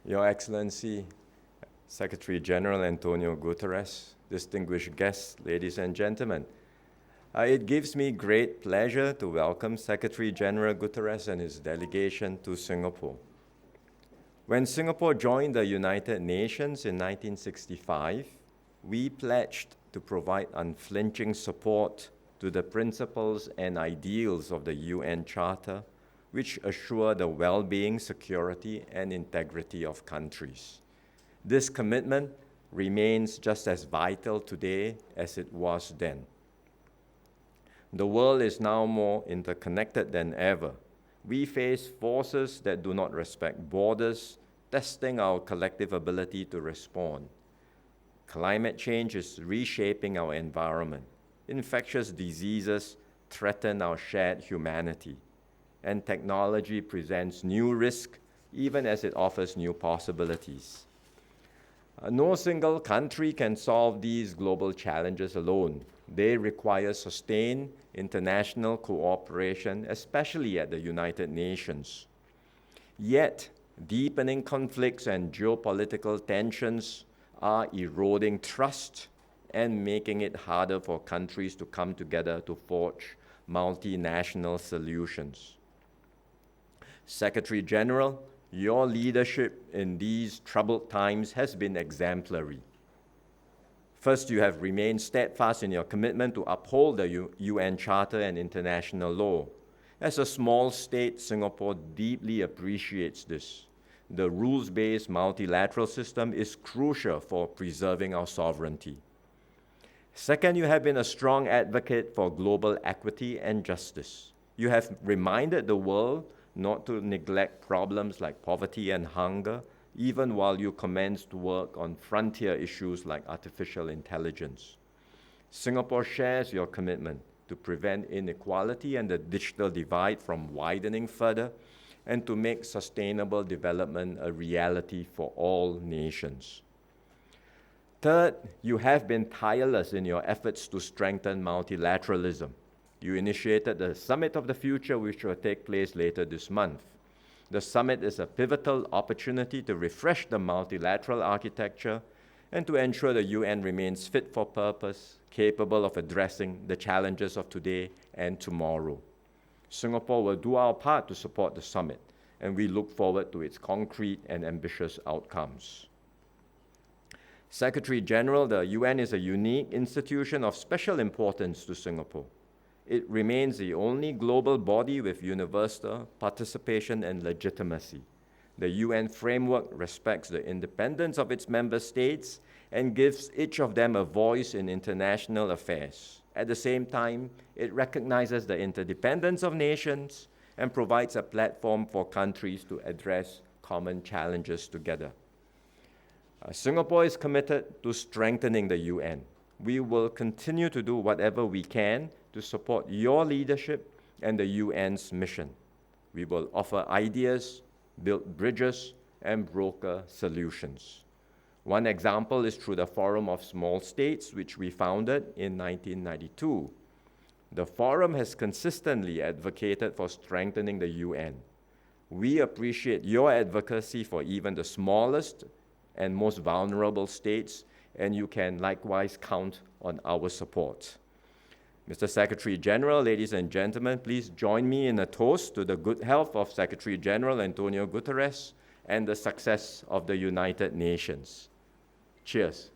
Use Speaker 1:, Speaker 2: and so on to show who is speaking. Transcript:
Speaker 1: Your Excellency, Secretary-General António Guterres, distinguished guests, ladies and gentlemen, it gives me great pleasure to welcome Secretary-General Guterres and his delegation to Singapore. When Singapore joined the United Nations in 1965, we pledged to provide unflinching support to the principles and ideals of the UN Charter, which assure the well-being, security, and integrity of countries. This commitment remains just as vital today as it was then. The world is now more interconnected than ever. We face forces that do not respect borders, testing our collective ability to respond. Climate change is reshaping our environment. Infectious diseases threaten our shared humanity. And technology presents new risks, even as it offers new possibilities. No single country can solve these global challenges alone. They require sustained international cooperation, especially at the United Nations. Yet, deepening conflicts and geopolitical tensions are eroding trust and making it harder for countries to come together to forge multinational solutions. Secretary-General, your leadership in these troubled times has been exemplary. First, you have remained steadfast in your commitment to uphold the UN Charter and international law. As a small state, Singapore deeply appreciates this. The rules-based multilateral system is crucial for preserving our sovereignty. Second, you have been a strong advocate for global equity and justice. You have reminded the world not to neglect problems like poverty and hunger, even while you commenced work on frontier issues like artificial intelligence. Singapore shares your commitment to prevent inequality and the digital divide from widening further, and to make sustainable development a reality for all nations. Third, you have been tireless in your efforts to strengthen multilateralism. You initiated the Summit of the Future, which will take place later this month. The summit is a pivotal opportunity to refresh the multilateral architecture and to ensure the UN remains fit for purpose, capable of addressing the challenges of today and tomorrow. Singapore will do our part to support the summit, and we look forward to its concrete and ambitious outcomes. Secretary-General, the UN is a unique institution of special importance to Singapore. It remains the only global body with universal participation and legitimacy. The UN framework respects the independence of its member states and gives each of them a voice in international affairs. At the same time, it recognizes the interdependence of nations and provides a platform for countries to address common challenges together. Singapore is committed to strengthening the UN. We will continue to do whatever we can to support your leadership and the UN's mission. We will offer ideas, build bridges, and broker solutions. One example is through the Forum of Small States, which we founded in 1992. The Forum has consistently advocated for strengthening the UN. We appreciate your advocacy for even the smallest and most vulnerable states, and you can likewise count on our support. Mr. Secretary-General, ladies and gentlemen, please join me in a toast to the good health of Secretary-General António Guterres and the success of the United Nations. Cheers.